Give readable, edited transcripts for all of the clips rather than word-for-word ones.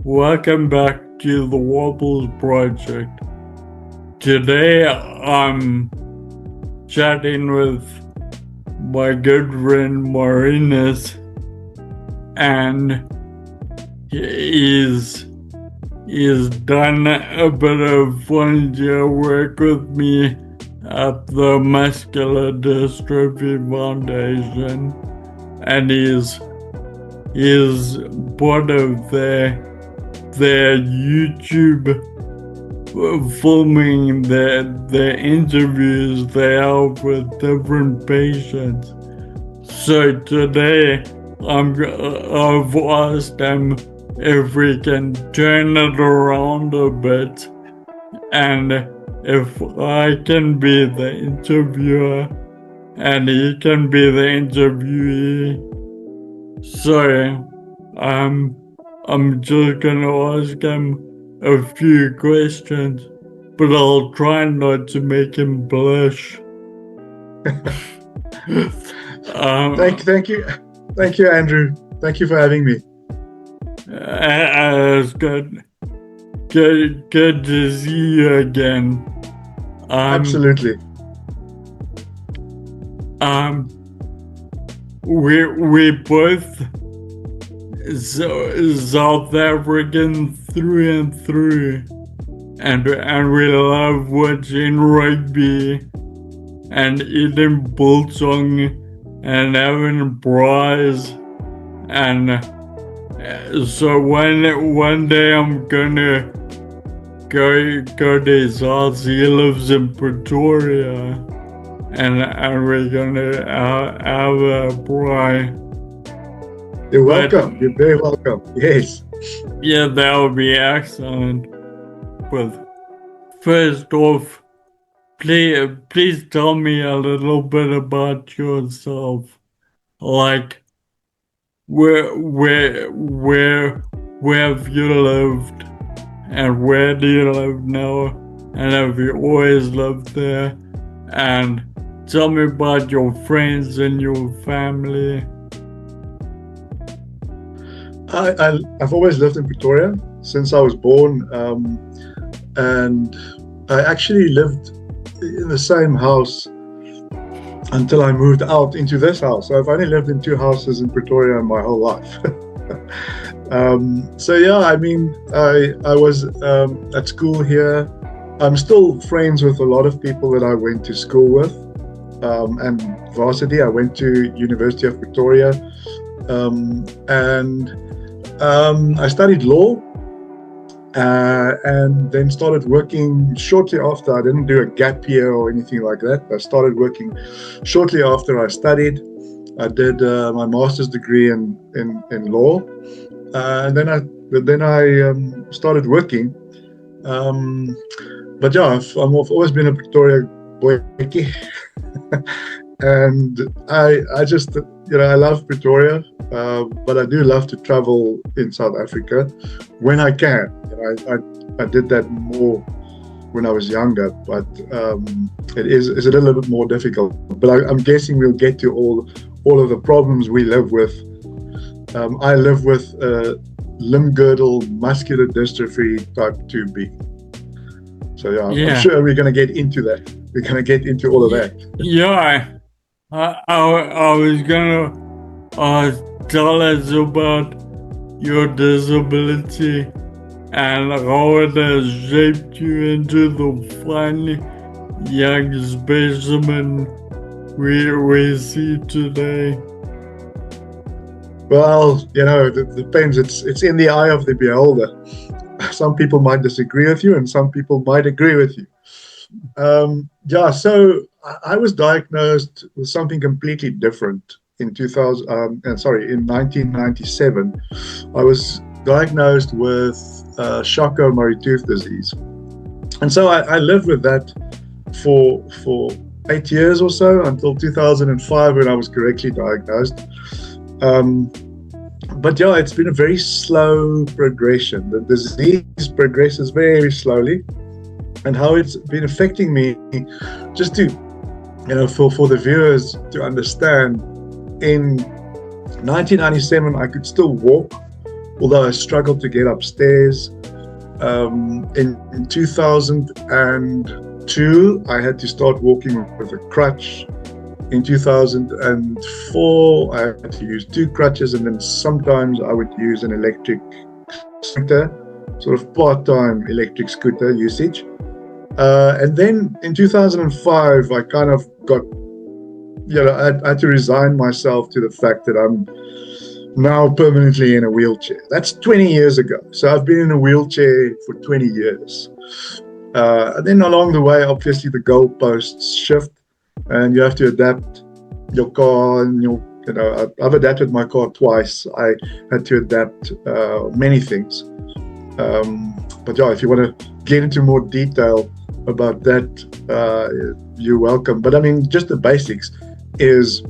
Welcome back to the Wobbles Project. Today I'm chatting with my good friend Marinus, and he's done a bit of volunteer work with me at the Muscular Dystrophy Foundation, and he's part of their YouTube filming their interviews they have with different patients. So today I've asked him if we can turn it around a bit, and if I can be the interviewer and he can be the interviewee. So I'm just gonna ask him a few questions, but I'll try not to make him blush. Thank you, Andrew. Thank you for having me. It's good to see you again. Absolutely. We both South African through and through, and we love watching rugby and eating biltong and having braais, and so one day I'm gonna go to his house. He lives in Pretoria, and we're gonna have a braai. You're welcome. You're very welcome. Yes. Yeah, that would be excellent. But first off, please tell me a little bit about yourself. Like, where have you lived, and where do you live now, and have you always lived there? And tell me about your friends and your family. I've always lived in Pretoria since I was born, and I actually lived in the same house until I moved out into this house. So I've only lived in two houses in Pretoria my whole life. So yeah, I mean, I was at school here. I'm still friends with a lot of people that I went to school with, and varsity. I went to University of Pretoria, and I studied law, and then started working shortly after. I didn't do a gap year or anything like that. I started working shortly after I studied. I did my master's degree in law, and then I started working. But yeah, I've always been a Pretoria boy, and I just, I love Pretoria, but I do love to travel in South Africa when I can. I did that more when I was younger, but it is a little bit more difficult. But I'm guessing we'll get to all of the problems we live with. I live with limb-girdle muscular dystrophy type 2B. So yeah, I'm sure we're going to get into that. We're going to get into all of that. Yeah, I was going to tell us about your disability and how it has shaped you into the fun young specimen we see today. Well, it depends. It's in the eye of the beholder. Some people might disagree with you, and some people might agree with you. So I was diagnosed with something completely different in 1997. I was diagnosed with Charcot-Marie Tooth disease, and so I lived with that for 8 years or so until 2005 when I was correctly diagnosed. But yeah, it's been a very slow progression. The disease progresses very slowly, and how it's been affecting me, just to, for the viewers to understand, in 1997, I could still walk. although I struggled to get upstairs. In 2002, I had to start walking with a crutch. In 2004, I had to use 2 crutches, and then sometimes I would use an electric scooter, sort of part-time electric scooter usage. And then in 2005, I kind of got, I had to resign myself to the fact that I'm now permanently in a wheelchair. That's 20 years ago. So I've been in a wheelchair for 20 years. And then along the way, obviously the goalposts shift, and you have to adapt your car. And I've adapted my car twice. I had to adapt many things. But yeah, if you want to get into more detail about that, you're welcome. But I mean, just the basics is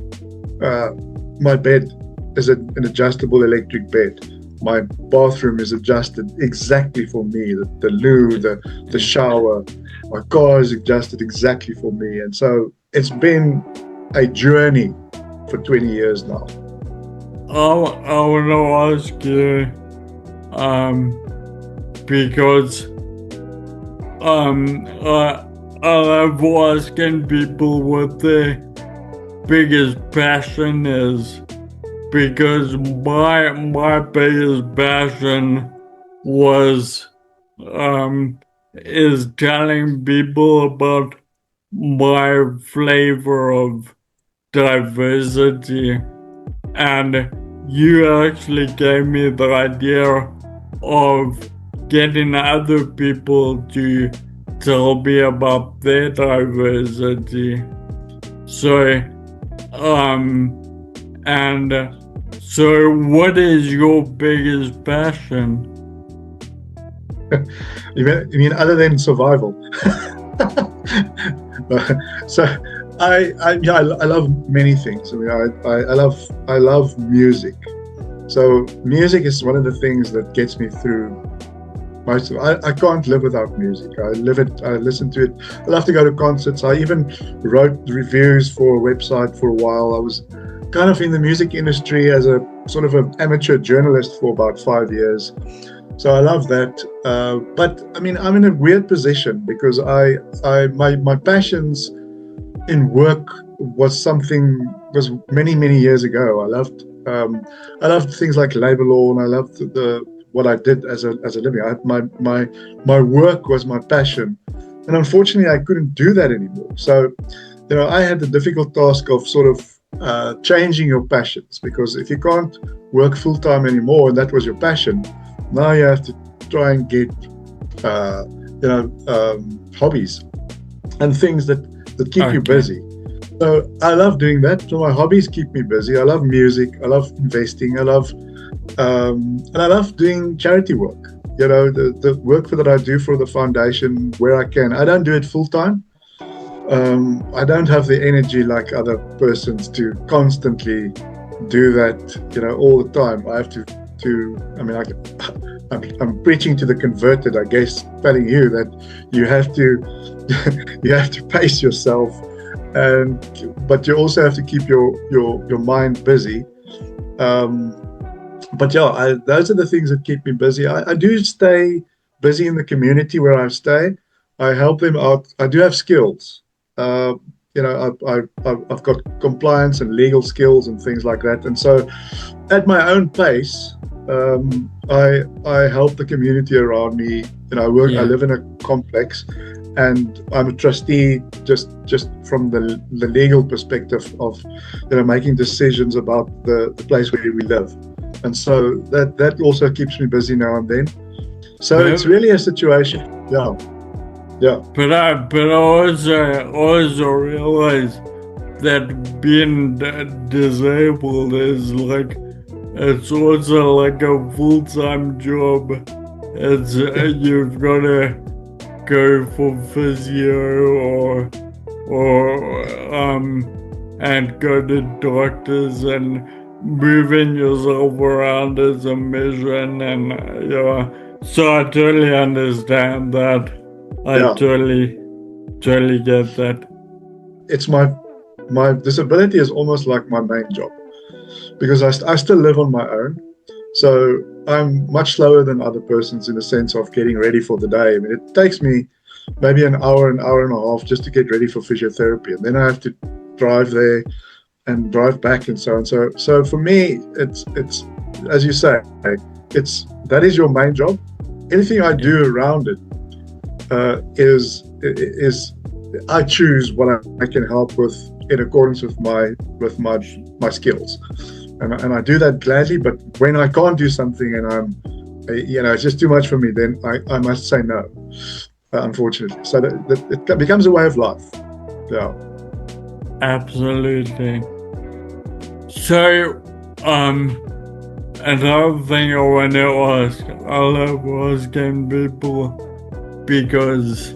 my bed is an adjustable electric bed. My bathroom is adjusted exactly for me. The loo, the shower, my car is adjusted exactly for me. And so it's been a journey for 20 years now. I want to ask you, because I love asking people what their biggest passion is, because my biggest passion is telling people about my flavor of diversity. And you actually gave me the idea of getting other people to tell me about their diversity. So, so what is your biggest passion? You mean other than survival? So I love many things. I mean, I love music. So music is one of the things that gets me through most of it. I can't live without music. I live it. I listen to it. I love to go to concerts. I even wrote reviews for a website for a while. I was kind of in the music industry as a sort of an amateur journalist for about 5 years. So I love that. But I mean, I'm in a weird position because my passions in work was many years ago. I loved things like labor law, and I loved what I did as a living. My work was my passion, and unfortunately, I couldn't do that anymore. So, I had the difficult task of sort of changing your passions, because if you can't work full time anymore, and that was your passion, now you have to try and get hobbies and things that keep you busy. So I love doing that. So my hobbies keep me busy. I love music. I love investing. I love and I love doing charity work. The work that I do for the foundation where I can. I don't do it full time. I don't have the energy like other persons to constantly do that, all the time. I have to. I mean, I'm preaching to the converted, I guess, telling you that you have to pace yourself, but you also have to keep your mind busy. But yeah, those are the things that keep me busy. I do stay busy in the community where I stay. I help them out. I do have skills. I've got compliance and legal skills and things like that. And so, at my own pace, I help the community around me. I live in a complex, and I'm a trustee just from the legal perspective of making decisions about the place where we live. And so that also keeps me busy now and then. So it's really a situation. Yeah. But I also realize that being disabled is it's also like a full-time job. It's you've got to go for physio and go to doctors, and moving yourself around is a mission. And so I totally understand that. I totally get that. It's my disability is almost like my main job, because I still live on my own. So I'm much slower than other persons in the sense of getting ready for the day. I mean, it takes me maybe an hour and a half just to get ready for physiotherapy, and then I have to drive there and drive back and so on. So for me, it's as you say, that is your main job. Anything I do around it is I choose what I can help with in accordance with my skills, and I do that gladly. But when I can't do something and it's just too much for me, then I must say no, unfortunately. So that it becomes a way of life. Yeah. Absolutely. So, another thing I want to ask, I love asking people because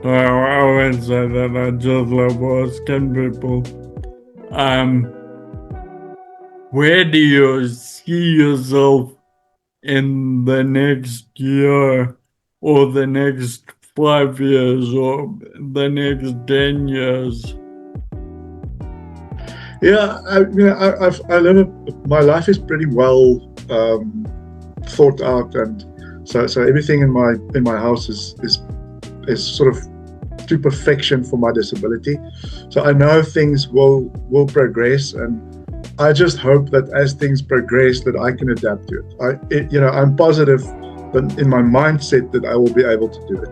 I won't say that I just love asking people. Where do you see yourself in the next year, or the next 5 years, or the next 10 years? Yeah, I live my life is pretty well thought out, and so everything in my house is sort of to perfection for my disability. So I know things will progress, and I just hope that as things progress, that I can adapt to it. I'm positive that in my mindset that I will be able to do it.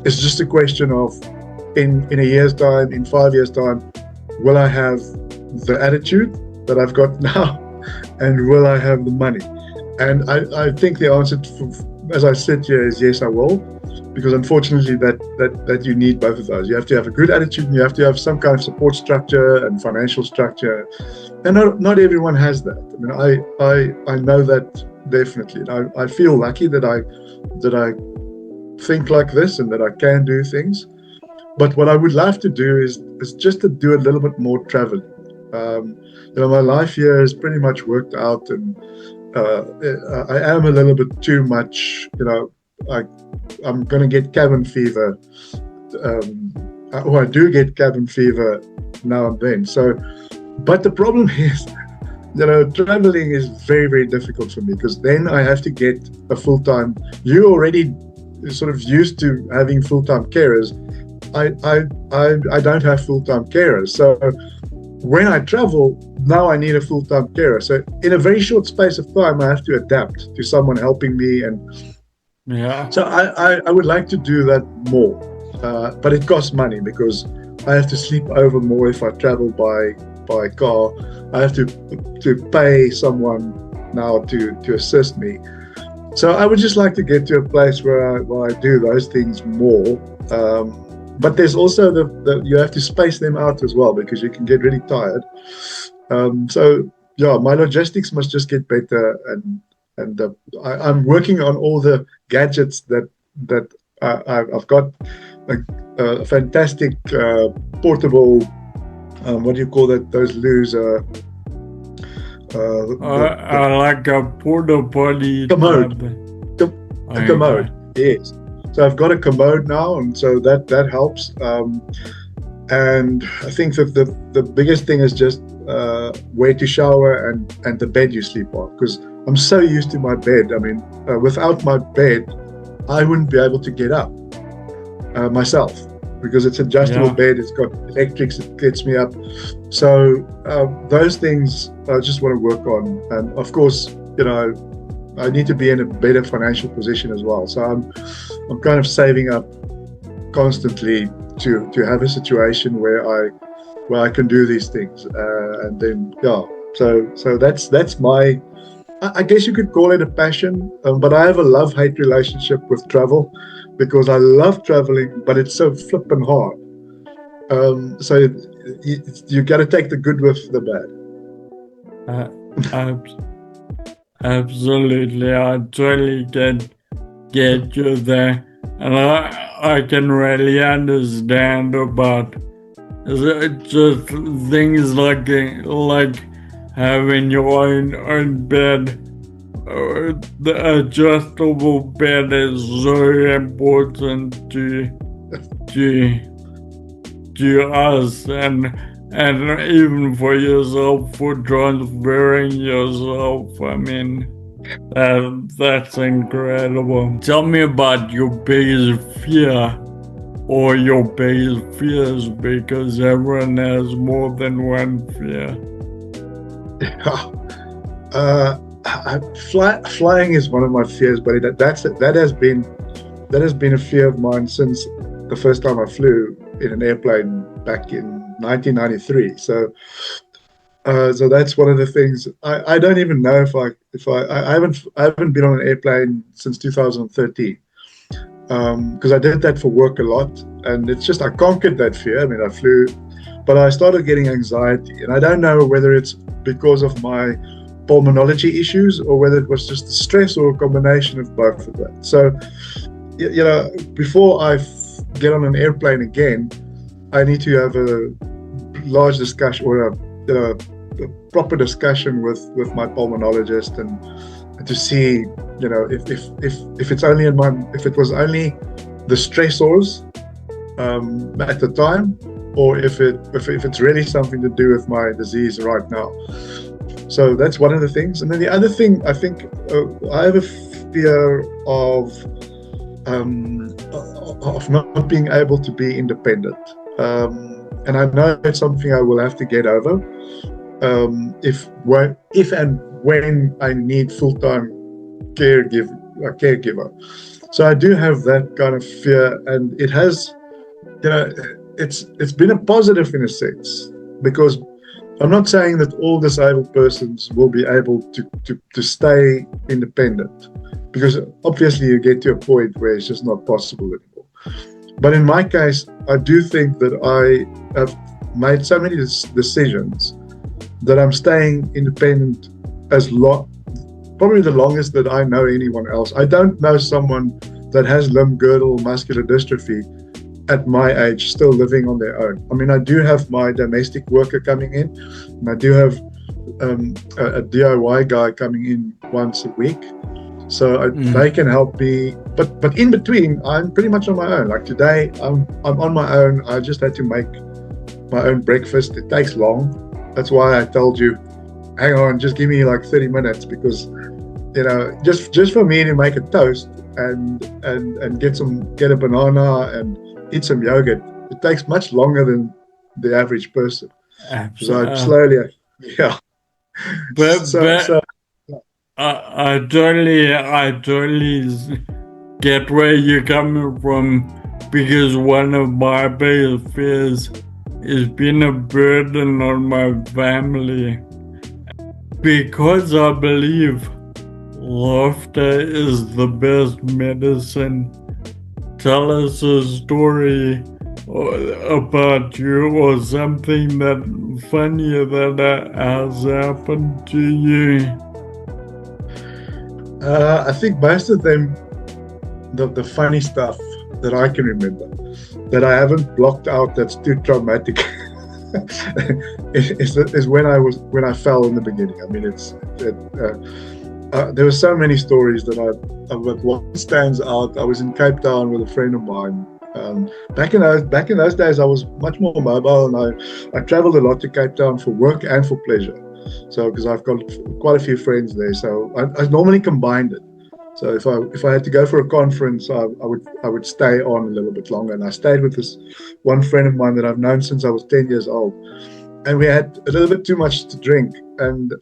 It's just a question of in a year's time, in 5 years' time, will I have the attitude that I've got now, and will I have the money? And I think the answer, as I sit here, is yes, I will, because unfortunately that you need both of those. You have to have a good attitude, and you have to have some kind of support structure and financial structure, and not everyone has that. I mean, I know that definitely. I feel lucky that I think like this and that I can do things. But what I would love to do is just to do a little bit more traveling. My life here is pretty much worked out, and I am a little bit too much. I'm going to get cabin fever, or I do get cabin fever now and then. So, but the problem is, traveling is very, very difficult for me, because then I have to get a full-time. You already sort of used to having full-time carers. I don't have full-time carers. So when I travel, now I need a full-time carer. So in a very short space of time, I have to adapt to someone helping me. And yeah. So I would like to do that more. But it costs money, because I have to sleep over more if I travel by car. I have to pay someone now to assist me. So I would just like to get to a place where I do those things more. But there's also the you have to space them out as well, because you can get really tired. So yeah, my logistics must just get better, and I'm working on all the gadgets that I've got a fantastic portable. What do you call that? Those loos. I like a porta potty. Commode. A commode. Yes. So I've got a commode now, and so that helps. And I think that the biggest thing is just where to shower and the bed you sleep on, because I'm so used to my bed. I mean, without my bed, I wouldn't be able to get up myself, because it's adjustable bed. It's got electrics. It gets me up. So those things I just want to work on. And of course, I need to be in a better financial position as well. So I'm kind of saving up constantly to have a situation where I can do these things. And then so that's my, I guess you could call it a passion. But I have a love-hate relationship with travel, because I love traveling, but it's so flippin' hard. So you got to take the good with the bad. Absolutely, I totally get you there, and I can really understand about just things like having your own bed. The adjustable bed is so important to us, and even for yourself, for transferring yourself. I mean, That's incredible. Tell me about your biggest fear or your biggest fears, because everyone has more than one fear. Flying is one of my fears, but that has been a fear of mine since the first time I flew in an airplane back in 1993. So that's one of the things. I don't even know I haven't been on an airplane since 2013, because I did that for work a lot, and it's just I conquered that fear. I mean, I flew, but I started getting anxiety, and I don't know whether it's because of my pulmonology issues or whether it was just the stress or a combination of both of that. So, before I get on an airplane again, I need to have a large discussion or a proper discussion with my pulmonologist and to see, if it's only if it was only the stressors at the time, or if it's really something to do with my disease right now. So that's one of the things. And then the other thing, I think, I have a fear of not being able to be independent. And I know it's something I will have to get over if and when I need full-time caregiver. So I do have that kind of fear, and it has, it's been a positive in a sense, because I'm not saying that all disabled persons will be able to stay independent, because obviously you get to a point where it's just not possible anymore. But in my case, I do think that I have made so many decisions that I'm staying independent probably the longest that I know anyone else. I don't know someone that has limb-girdle muscular dystrophy at my age still living on their own. I mean, I do have my domestic worker coming in, and I do have a DIY guy coming in once a week. So they can help me. But in between, I'm pretty much on my own. Like today, I'm on my own. I just had to make my own breakfast. It takes long. That's why I told you, hang on, just give me like 30 minutes, because just for me to make a toast and get a banana and eat some yogurt, it takes much longer than the average person. Absolutely. So slowly, yeah. But I totally get where you're coming from, because one of my biggest fears is being a burden on my family, because I believe laughter is the best medicine. Tell us a story about you, or something that funny that has happened to you. I think most of them, the funny stuff that I can remember, that I haven't blocked out, that's too traumatic, is when I fell in the beginning. I mean, there were so many stories but one stands out. I was in Cape Town with a friend of mine. Back in those days, I was much more mobile, and I traveled a lot to Cape Town for work and for pleasure. So, because I've got quite a few friends there, so I normally combined it. So if I had to go for a conference, I would stay on a little bit longer. And I stayed with this one friend of mine that I've known since I was 10 years old. And we had a little bit too much to drink, and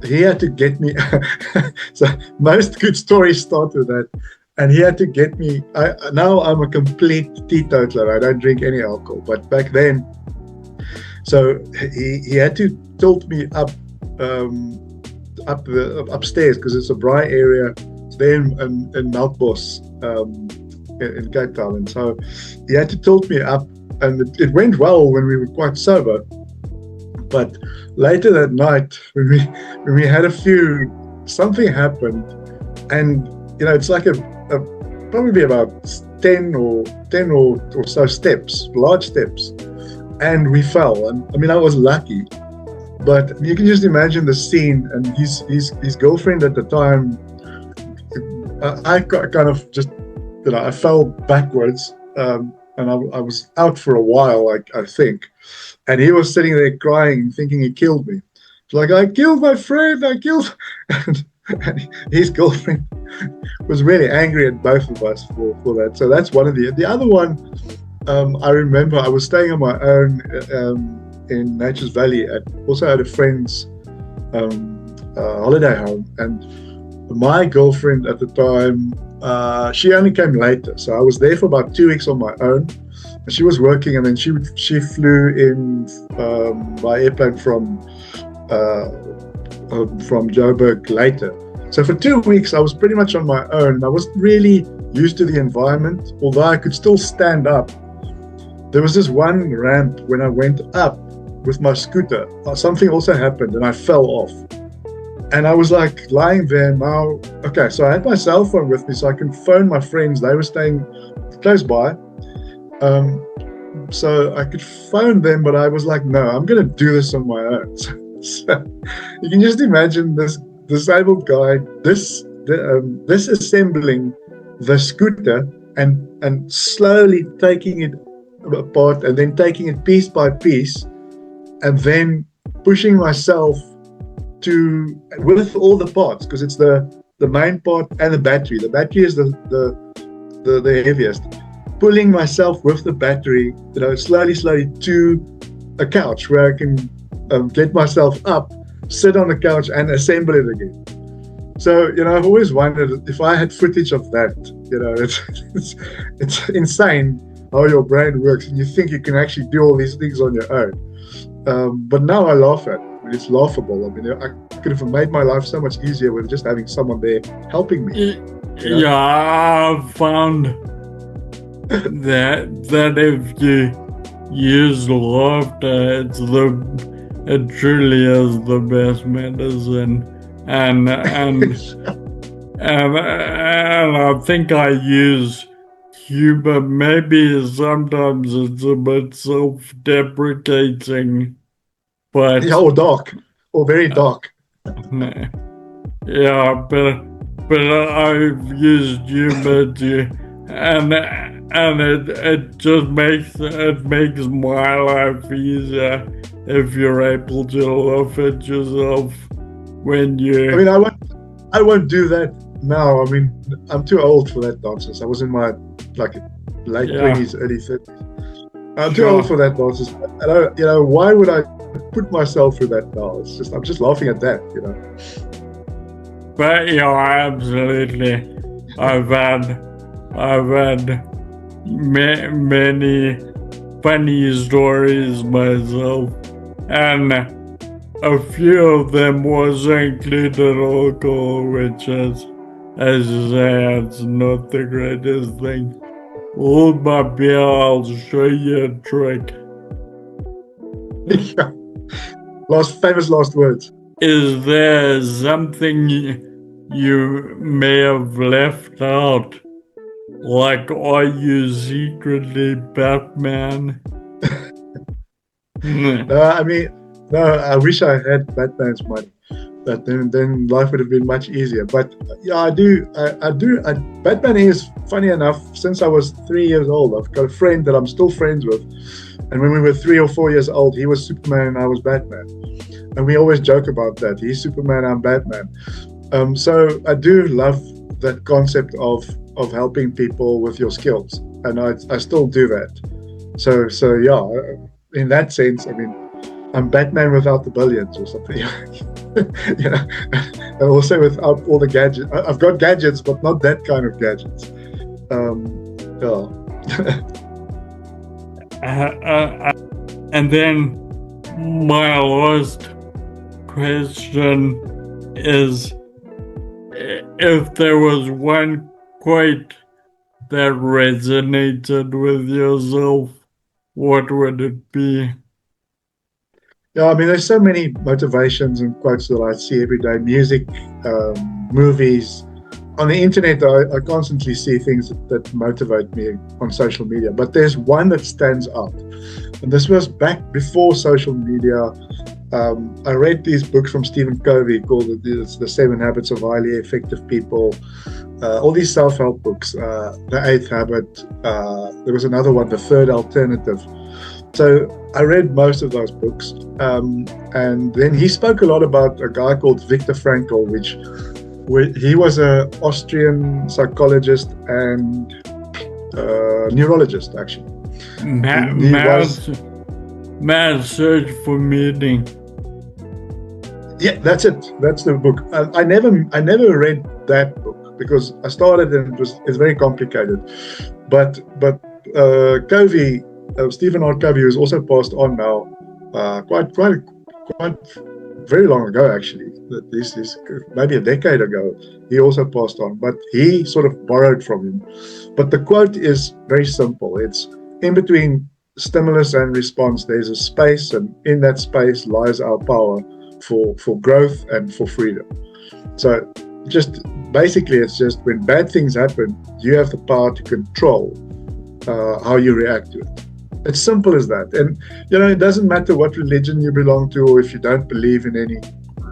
he had to get me. So most good stories start with that. And he had to get me. Now I'm a complete teetotaler. I don't drink any alcohol. But back then, so he had to tilt me up upstairs, because it's a dry area. It's there in Melkbos, in Cape Town. And so he had to tilt me up, and it went well when we were quite sober. But later that night, when we had something happened, and it's like probably about 10 or so steps, large steps, and we fell. And I mean, I was lucky, but you can just imagine the scene. And his girlfriend at the time, I kind of just, I fell backwards, and I was out for a while, I think. And he was sitting there crying, thinking he killed me. It's like, I killed my friend, And his girlfriend was really angry at both of us for that. So that's one of the other one. I remember I was staying on my own in Nature's Valley, also at a friend's holiday home, and my girlfriend at the time, she only came later, so I was there for about 2 weeks on my own. She was working, and then she flew in by airplane from Joburg later. So for 2 weeks, I was pretty much on my own. I wasn't really used to the environment, although I could still stand up. There was this one ramp when I went up with my scooter. Something also happened, and I fell off. And I was like lying there now. Okay, so I had my cell phone with me, so I can phone my friends. They were staying close by. So I could phone them, but I was like, no, I'm going to do this on my own. So you can just imagine this disabled guy, disassembling the scooter and slowly taking it apart, and then taking it piece by piece, and then pushing myself with all the parts, because it's the main part and the battery. The battery is the heaviest. Pulling myself with the battery, slowly to a couch where I can get myself up, sit on the couch, and assemble it again. So, I've always wondered if I had footage of that. It's insane how your brain works, and you think you can actually do all these things on your own. But now I laugh at it. It's laughable. I mean, I could have made my life so much easier with just having someone there helping me. Yeah, I've found that if you use laughter, it truly is the best medicine, and I think I use humor. Maybe sometimes it's a bit self-deprecating, but or dark, or very dark. Yeah, but I've used humor to, and it just makes my life easier if you're able to laugh at yourself when you. I mean, I won't do that now. I mean, I'm too old for that nonsense. I was in my late 20s, early 30s. I'm too old for that nonsense. Why would I put myself through that now? I'm just laughing at that. But absolutely, I've had many funny stories myself, and a few of them was included alcohol, which is, as you say, it's not the greatest thing. Hold my beer, I'll show you a trick. Yeah. Famous last words. Is there something you may have left out? Like, are you secretly Batman? No, I wish I had Batman's money, but then life would have been much easier. But yeah, I do. Batman is, funny enough, since I was 3 years old. I've got a friend that I'm still friends with, and when we were 3 or 4 years old, he was Superman and I was Batman, and we always joke about that. He's Superman, I'm Batman. So I do love that concept of helping people with your skills, and I still do that. So yeah, in that sense, I mean, I'm Batman without the billions or something. And also without all the gadgets. I've got gadgets, but not that kind of gadgets. And then my last question is, if there was one quote that resonated with yourself, what would it be? Yeah, I mean, there's so many motivations and quotes that I see every day. Music, movies. On the internet, I constantly see things that motivate me on social media. But there's one that stands out. And this was back before social media. I read these books from Stephen Covey called The 7 Habits of Highly Effective People. All these self-help books. The 8th Habit. There was another one, The Third Alternative. So I read most of those books, and then he spoke a lot about a guy called Viktor Frankl, which He was an Austrian psychologist and neurologist, actually. He was. Mad search for meaning. Yeah, that's it. That's the book. I never read that book because I started and it's very complicated. But Covey, Stephen R. Covey, who's also passed on now, quite very long ago actually. This is maybe a decade ago. He also passed on, but he sort of borrowed from him. But the quote is very simple. It's in between stimulus and response, there's a space, and in that space lies our power for growth and for freedom. So just basically, it's just when bad things happen, you have the power to control how you react to it. It's simple as that. And it doesn't matter what religion you belong to, or if you don't believe in any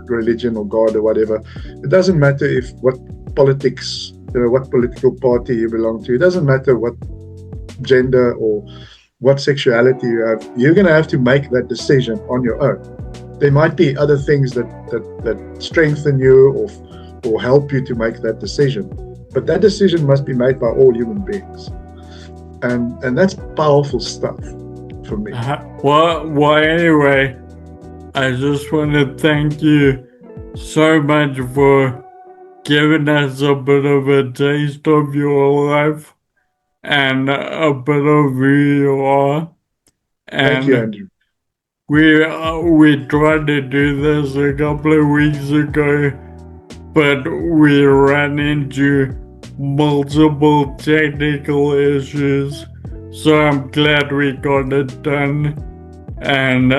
religion or God or whatever. It doesn't matter what politics, what political party you belong to. It doesn't matter what gender or what sexuality you have. You're going to have to make that decision on your own. There might be other things that strengthen you or help you to make that decision, but that decision must be made by all human beings, and that's powerful stuff for me. Well, anyway, I just want to thank you so much for giving us a bit of a taste of your life and a bit of who you are. Thank you, Andrew. We tried to do this a couple of weeks ago, but we ran into multiple technical issues. So I'm glad we got it done. And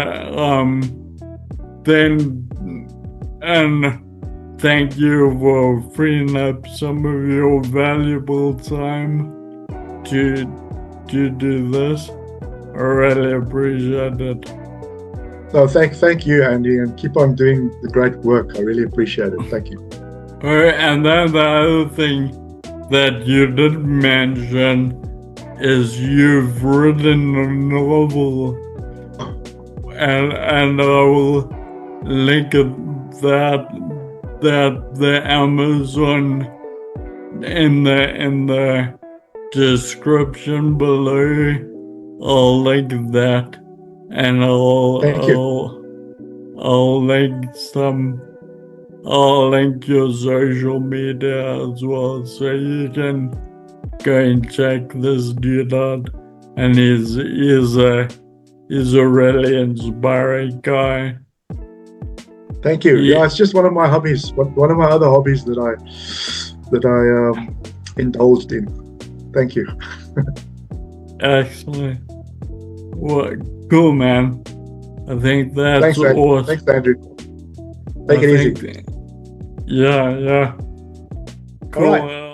thank you for freeing up some of your valuable time to do this. I really appreciate it. No, thank you, Andy, and keep on doing the great work. I really appreciate it. Thank you. And then the other thing that you didn't mention is you've written a novel, and I will link that the Amazon in the description below. I'll link that, and I'll link your social media as well, so you can go and check this dude out. And he's a really inspiring guy. Thank you. Yeah, it's just one of my hobbies. One of my other hobbies that I indulged in. Thank you. Excellent. Well, cool, man. I think that's awesome. Thanks, Andrew. Take it easy. Yeah. Cool. All right.